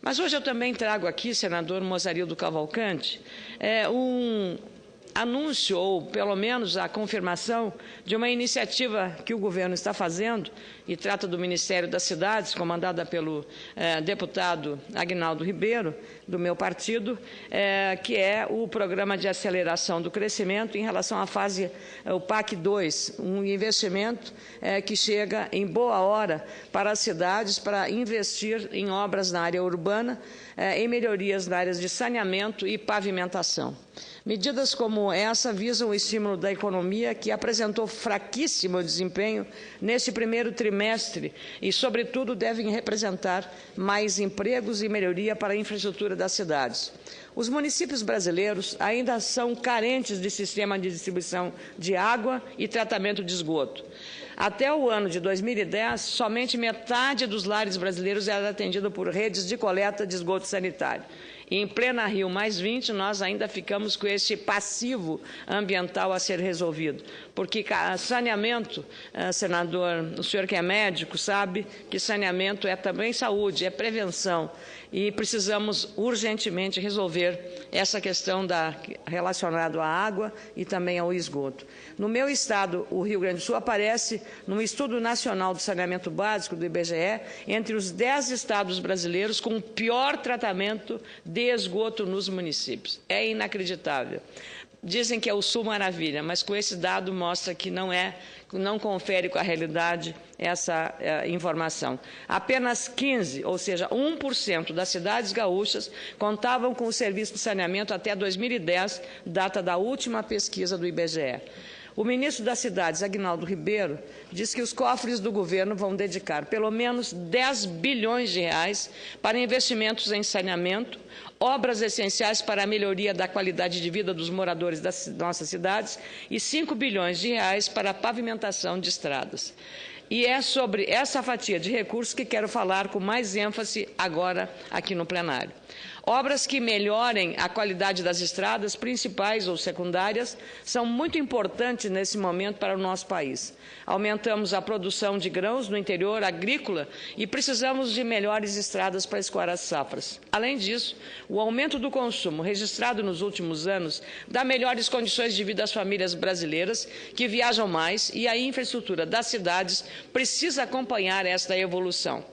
Mas hoje eu também trago aqui, senador Mozarildo Cavalcante, um anúncio, ou pelo menos a confirmação, de uma iniciativa que o governo está fazendo, e trata do Ministério das Cidades, comandada pelo deputado Aguinaldo Ribeiro, do meu partido, que é o Programa de Aceleração do Crescimento em relação à fase, o PAC 2, um investimento que chega em boa hora para as cidades, para investir em obras na área urbana, em melhorias na área de saneamento e pavimentação. Medidas como essa visam o estímulo da economia, que apresentou fraquíssimo desempenho neste primeiro trimestre e, sobretudo, devem representar mais empregos e melhoria para a infraestrutura das cidades. Os municípios brasileiros ainda são carentes de sistema de distribuição de água e tratamento de esgoto. Até o ano de 2010, somente metade dos lares brasileiros era atendido por redes de coleta de esgoto sanitário. E em plena Rio+20, nós ainda ficamos com esse passivo ambiental a ser resolvido. Porque saneamento, senador, o senhor que é médico sabe que saneamento é também saúde, é prevenção. E precisamos urgentemente resolver essa questão relacionada à água e também ao esgoto. No meu estado, o Rio Grande do Sul, aparece num estudo nacional de saneamento básico do IBGE entre os 10 estados brasileiros com o pior tratamento de esgoto nos municípios. É inacreditável. Dizem que é o Sul maravilha, mas com esse dado mostra que não confere com a realidade essa informação. Apenas 15, ou seja, 1% das cidades gaúchas contavam com o serviço de saneamento até 2010, data da última pesquisa do IBGE. O ministro das Cidades, Aguinaldo Ribeiro, diz que os cofres do governo vão dedicar pelo menos 10 bilhões de reais para investimentos em saneamento, obras essenciais para a melhoria da qualidade de vida dos moradores das nossas cidades e 5 bilhões de reais para a pavimentação de estradas. E é sobre essa fatia de recursos que quero falar com mais ênfase agora aqui no plenário. Obras que melhorem a qualidade das estradas, principais ou secundárias, são muito importantes nesse momento para o nosso país. Aumentamos a produção de grãos no interior agrícola e precisamos de melhores estradas para escoar as safras. Além disso, o aumento do consumo registrado nos últimos anos dá melhores condições de vida às famílias brasileiras que viajam mais e a infraestrutura das cidades precisa acompanhar esta evolução.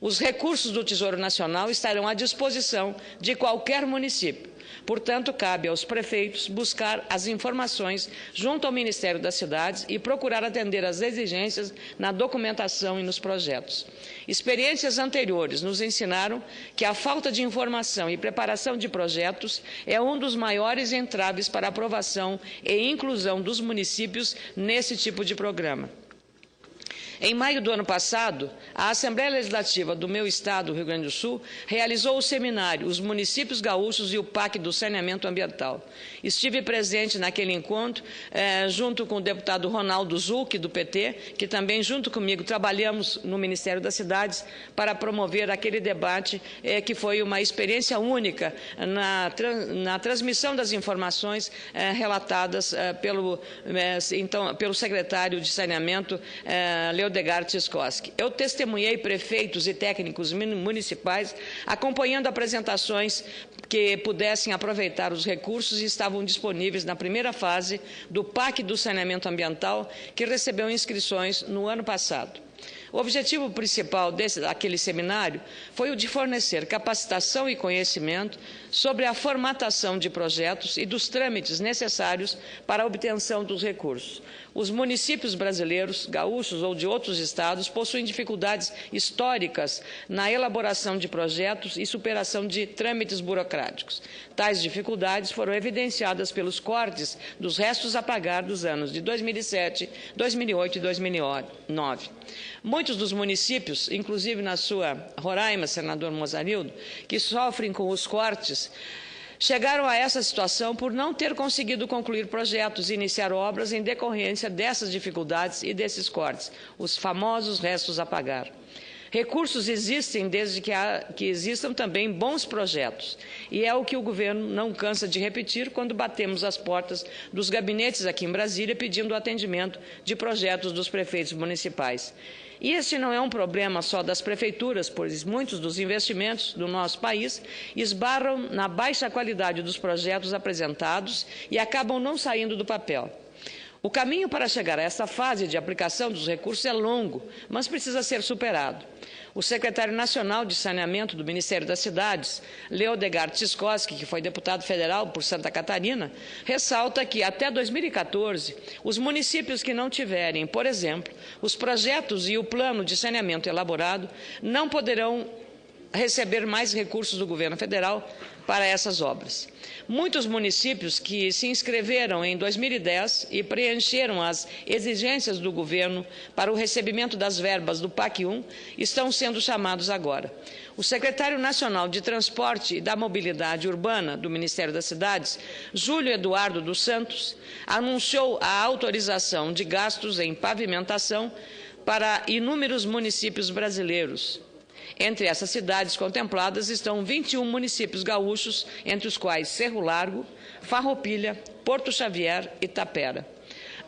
Os recursos do Tesouro Nacional estarão à disposição de qualquer município. Portanto, cabe aos prefeitos buscar as informações junto ao Ministério das Cidades e procurar atender às exigências na documentação e nos projetos. Experiências anteriores nos ensinaram que a falta de informação e preparação de projetos é um dos maiores entraves para a aprovação e inclusão dos municípios nesse tipo de programa. Em maio do ano passado, a Assembleia Legislativa do meu estado, Rio Grande do Sul, realizou o seminário Os Municípios Gaúchos e o PAC do Saneamento Ambiental. Estive presente naquele encontro, junto com o deputado Ronaldo Zucchi, do PT, que também, junto comigo, trabalhamos no Ministério das Cidades para promover aquele debate, que foi uma experiência única na transmissão das informações relatadas pelo secretário de Saneamento, Leodegar Tiscoski. Eu testemunhei prefeitos e técnicos municipais acompanhando apresentações que pudessem aproveitar os recursos e estavam disponíveis na primeira fase do PAC do Saneamento Ambiental, que recebeu inscrições no ano passado. O objetivo principal daquele seminário foi o de fornecer capacitação e conhecimento sobre a formatação de projetos e dos trâmites necessários para a obtenção dos recursos. Os municípios brasileiros, gaúchos ou de outros estados, possuem dificuldades históricas na elaboração de projetos e superação de trâmites burocráticos. Tais dificuldades foram evidenciadas pelos cortes dos restos a pagar dos anos de 2007, 2008 e 2009. Muitos dos municípios, inclusive na sua Roraima, senador Mozarildo, que sofrem com os cortes, chegaram a essa situação por não ter conseguido concluir projetos e iniciar obras em decorrência dessas dificuldades e desses cortes, os famosos restos a pagar. Recursos existem desde que existam também bons projetos. E é o que o governo não cansa de repetir quando batemos as portas dos gabinetes aqui em Brasília pedindo o atendimento de projetos dos prefeitos municipais. E esse não é um problema só das prefeituras, pois muitos dos investimentos do nosso país esbarram na baixa qualidade dos projetos apresentados e acabam não saindo do papel. O caminho para chegar a essa fase de aplicação dos recursos é longo, mas precisa ser superado. O secretário nacional de saneamento do Ministério das Cidades, Leodegar Tiscoski, que foi deputado federal por Santa Catarina, ressalta que até 2014, os municípios que não tiverem, por exemplo, os projetos e o plano de saneamento elaborado, não poderão receber mais recursos do governo federal para essas obras. Muitos municípios que se inscreveram em 2010 e preencheram as exigências do governo para o recebimento das verbas do PAC 1 estão sendo chamados agora. O secretário nacional de Transporte e da Mobilidade Urbana do Ministério das Cidades, Júlio Eduardo dos Santos, anunciou a autorização de gastos em pavimentação para inúmeros municípios brasileiros. Entre essas cidades contempladas estão 21 municípios gaúchos, entre os quais Cerro Largo, Farroupilha, Porto Xavier e Tapera.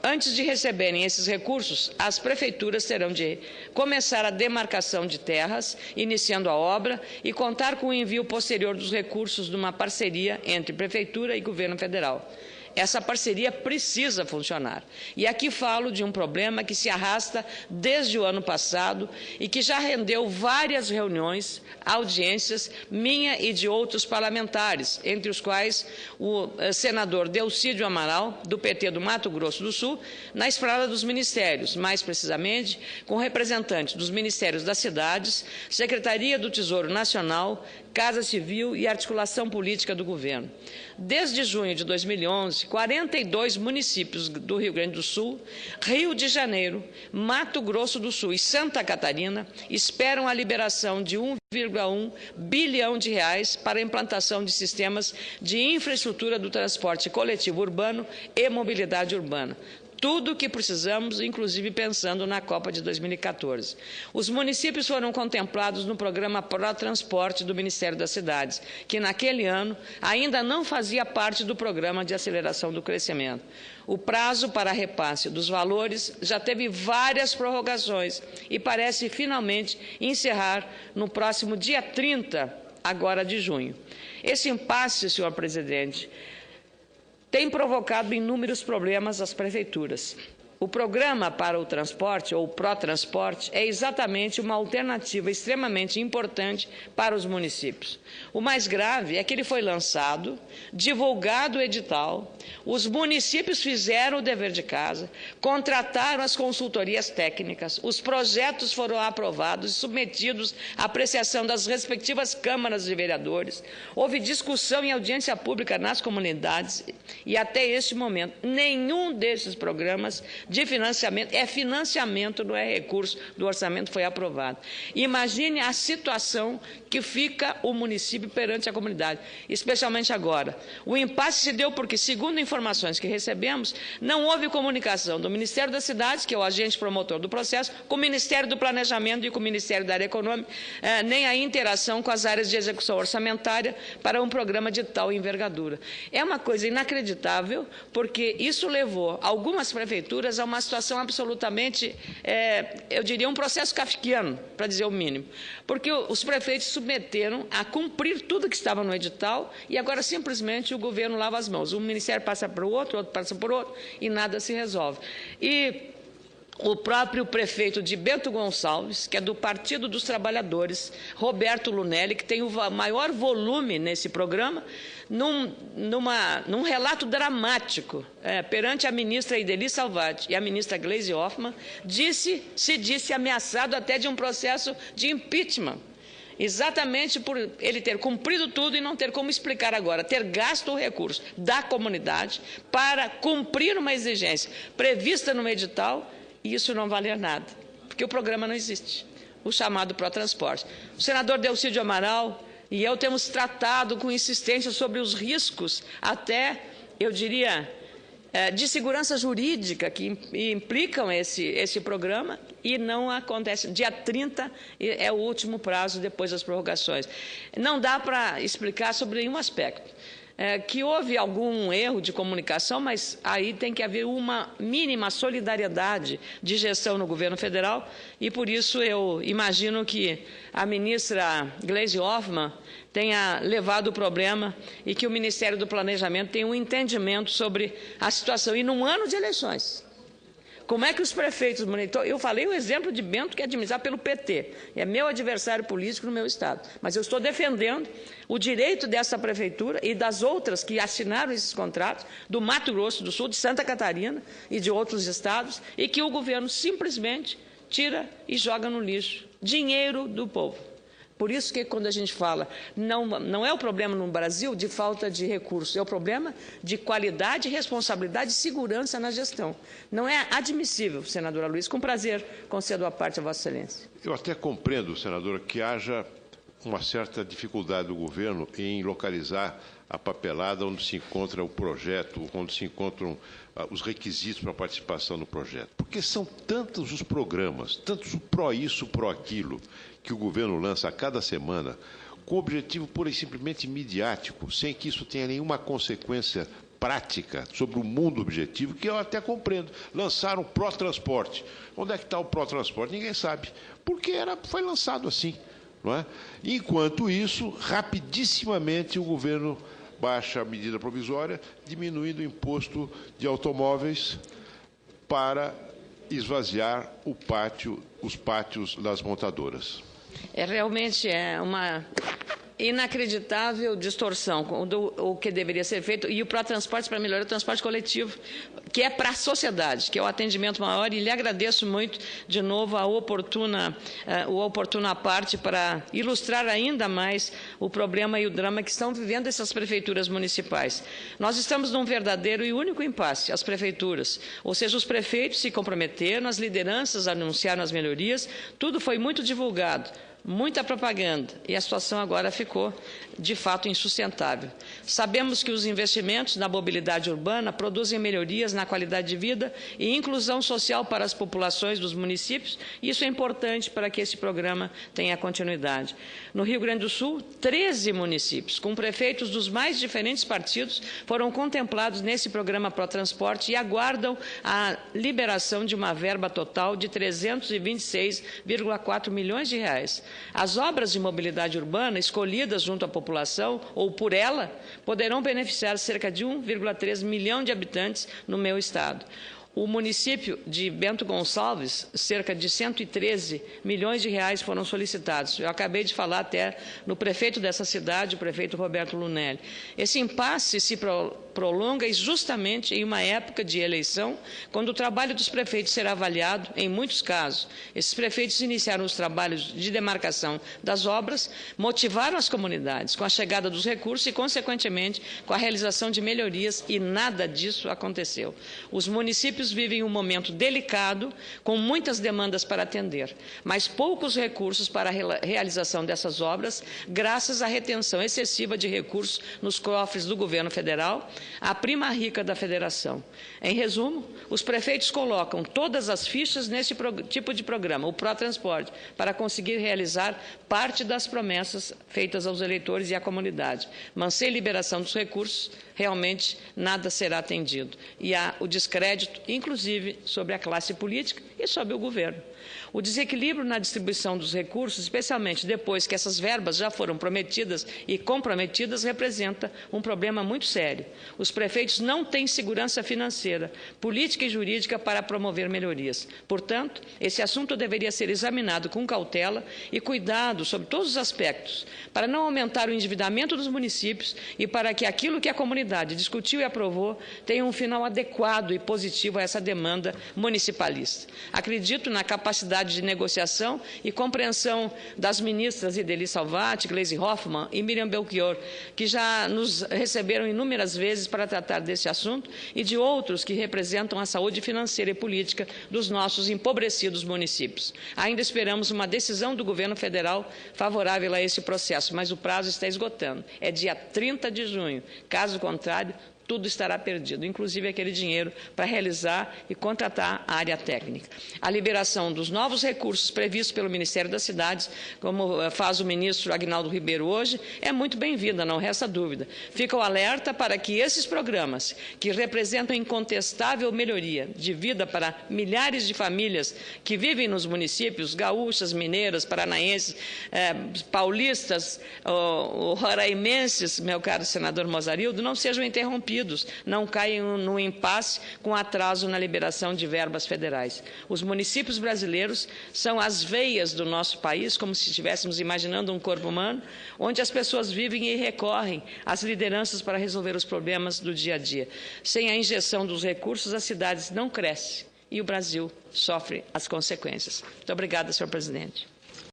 Antes de receberem esses recursos, as prefeituras terão de começar a demarcação de terras, iniciando a obra, e contar com o envio posterior dos recursos de uma parceria entre prefeitura e governo federal. Essa parceria precisa funcionar. E aqui falo de um problema que se arrasta desde o ano passado e que já rendeu várias reuniões, audiências, minha e de outros parlamentares, entre os quais o senador Delcídio Amaral, do PT do Mato Grosso do Sul, na Esplanada dos Ministérios, mais precisamente com representantes dos Ministérios das Cidades, Secretaria do Tesouro Nacional, Casa Civil e Articulação Política do Governo. Desde junho de 2011, 42 municípios do Rio Grande do Sul, Rio de Janeiro, Mato Grosso do Sul e Santa Catarina esperam a liberação de 1,1 bilhão de reais para a implantação de sistemas de infraestrutura do transporte coletivo urbano e mobilidade urbana. Tudo o que precisamos, inclusive pensando na Copa de 2014. Os municípios foram contemplados no programa Pró-Transporte do Ministério das Cidades, que naquele ano ainda não fazia parte do programa de aceleração do crescimento. O prazo para repasse dos valores já teve várias prorrogações e parece finalmente encerrar no próximo dia 30, agora de junho. Esse impasse, senhor presidente, tem provocado inúmeros problemas às prefeituras. O programa para o transporte, ou Pró-Transporte, é exatamente uma alternativa extremamente importante para os municípios. O mais grave é que ele foi lançado, divulgado o edital, os municípios fizeram o dever de casa, contrataram as consultorias técnicas, os projetos foram aprovados e submetidos à apreciação das respectivas câmaras de vereadores, houve discussão e audiência pública nas comunidades e até este momento nenhum desses programas de financiamento, não é recurso do orçamento, foi aprovado. Imagine a situação que fica o município perante a comunidade, especialmente agora. O impasse se deu porque, segundo informações que recebemos, não houve comunicação do Ministério das Cidades, que é o agente promotor do processo, com o Ministério do Planejamento e com o Ministério da Área Econômica, nem a interação com as áreas de execução orçamentária para um programa de tal envergadura. É uma coisa inacreditável, porque isso levou algumas prefeituras a uma situação absolutamente, eu diria, um processo kafkiano, para dizer o mínimo, porque os prefeitos submeteram a cumprir tudo que estava no edital e agora simplesmente o governo lava as mãos. Um ministério passa para o outro passa por outro e nada se resolve. E o próprio prefeito de Bento Gonçalves, que é do Partido dos Trabalhadores, Roberto Lunelli, que tem o maior volume nesse programa, num relato dramático perante a ministra Ideli Salvati e a ministra Gleisi Hoffmann, se disse ameaçado até de um processo de impeachment. Exatamente por ele ter cumprido tudo e não ter como explicar agora, ter gasto o recurso da comunidade para cumprir uma exigência prevista no edital e isso não valer nada, porque o programa não existe, o chamado Pró-Transporte. O senador Delcídio Amaral e eu temos tratado com insistência sobre os riscos, até, eu diria, de segurança jurídica que implicam esse programa e não acontece. Dia 30 é o último prazo depois das prorrogações. Não dá para explicar sobre nenhum aspecto. que houve algum erro de comunicação, mas aí tem que haver uma mínima solidariedade de gestão no governo federal, e por isso eu imagino que a ministra Gleisi Hoffmann tenha levado o problema e que o Ministério do Planejamento tenha um entendimento sobre a situação. E num ano de eleições, como é que os prefeitos monitoram? Eu falei o exemplo de Bento, que é administrado pelo PT, é meu adversário político no meu estado, mas eu estou defendendo o direito dessa prefeitura e das outras que assinaram esses contratos, do Mato Grosso do Sul, de Santa Catarina e de outros estados, e que o governo simplesmente tira e joga no lixo dinheiro do povo. Por isso que quando a gente fala, não é o problema no Brasil de falta de recursos, é o problema de qualidade, responsabilidade e segurança na gestão. Não é admissível, senadora Luiz, com prazer concedo a parte a Vossa Excelência. Eu até compreendo, senadora, que haja uma certa dificuldade do governo em localizar a papelada onde se encontra o projeto, onde se encontram os requisitos para a participação no projeto. Porque são tantos os programas, tantos o pró isso, pró aquilo, que o governo lança a cada semana, com objetivo pura e simplesmente midiático, sem que isso tenha nenhuma consequência prática sobre o mundo objetivo, que eu até compreendo. Lançaram o pró-transporte. Onde é que está o pró-transporte? Ninguém sabe. Porque foi lançado assim. Não é? Enquanto isso, rapidissimamente, o governo baixa a medida provisória, diminuindo o imposto de automóveis para esvaziar os pátios das montadoras. Realmente é uma inacreditável distorção do que deveria ser feito, e o pró-transporte para melhorar o transporte coletivo, que é para a sociedade, que é o atendimento maior, e lhe agradeço muito, de novo, a oportuna parte para ilustrar ainda mais o problema e o drama que estão vivendo essas prefeituras municipais. Nós estamos num verdadeiro e único impasse, as prefeituras, ou seja, os prefeitos se comprometeram, as lideranças anunciaram as melhorias, tudo foi muito divulgado, muita propaganda, e a situação agora ficou, de fato, insustentável. Sabemos que os investimentos na mobilidade urbana produzem melhorias na qualidade de vida e inclusão social para as populações dos municípios, e isso é importante para que esse programa tenha continuidade. No Rio Grande do Sul, 13 municípios, com prefeitos dos mais diferentes partidos, foram contemplados nesse programa Pró-Transporte e aguardam a liberação de uma verba total de 326,4 milhões de reais. As obras de mobilidade urbana escolhidas junto à população ou por ela poderão beneficiar cerca de 1,3 milhão de habitantes no meu estado. O município de Bento Gonçalves, cerca de 113 milhões de reais foram solicitados. Eu acabei de falar até no prefeito dessa cidade, o prefeito Roberto Lunelli. Esse impasse se prolonga justamente em uma época de eleição, quando o trabalho dos prefeitos será avaliado em muitos casos. Esses prefeitos iniciaram os trabalhos de demarcação das obras, motivaram as comunidades com a chegada dos recursos e, consequentemente, com a realização de melhorias, e nada disso aconteceu. Os municípios vivem um momento delicado, com muitas demandas para atender, mas poucos recursos para a realização dessas obras, graças à retenção excessiva de recursos nos cofres do governo federal, a prima rica da federação. Em resumo, os prefeitos colocam todas as fichas nesse tipo de programa, o pró-transporte, para conseguir realizar parte das promessas feitas aos eleitores e à comunidade. Mas sem liberação dos recursos, realmente nada será atendido. E há o descrédito, inclusive, sobre a classe política e sobre o governo. O desequilíbrio na distribuição dos recursos, especialmente depois que essas verbas já foram prometidas e comprometidas, representa um problema muito sério. Os prefeitos não têm segurança financeira, política e jurídica para promover melhorias. Portanto, esse assunto deveria ser examinado com cautela e cuidado sobre todos os aspectos, para não aumentar o endividamento dos municípios e para que aquilo que a comunidade discutiu e aprovou tenha um final adequado e positivo a essa demanda municipalista. Acredito na capacidade de negociação e compreensão das ministras Ideli Salvati, Gleisi Hoffmann e Miriam Belchior, que já nos receberam inúmeras vezes para tratar desse assunto, e de outros que representam a saúde financeira e política dos nossos empobrecidos municípios. Ainda esperamos uma decisão do governo federal favorável a esse processo, mas o prazo está esgotando. É dia 30 de junho. Caso contrário, tudo estará perdido, inclusive aquele dinheiro para realizar e contratar a área técnica. A liberação dos novos recursos previstos pelo Ministério das Cidades, como faz o ministro Aguinaldo Ribeiro hoje, é muito bem-vinda, não resta dúvida. Fica o alerta para que esses programas, que representam incontestável melhoria de vida para milhares de famílias que vivem nos municípios, gaúchas, mineiras, paranaenses, paulistas, roraimenses, meu caro senador Mozarildo, não sejam interrompidos, não caiam no impasse com atraso na liberação de verbas federais. Os municípios brasileiros são as veias do nosso país, como se estivéssemos imaginando um corpo humano, onde as pessoas vivem e recorrem às lideranças para resolver os problemas do dia a dia. Sem a injeção dos recursos, as cidades não crescem e o Brasil sofre as consequências. Muito obrigada, senhor presidente.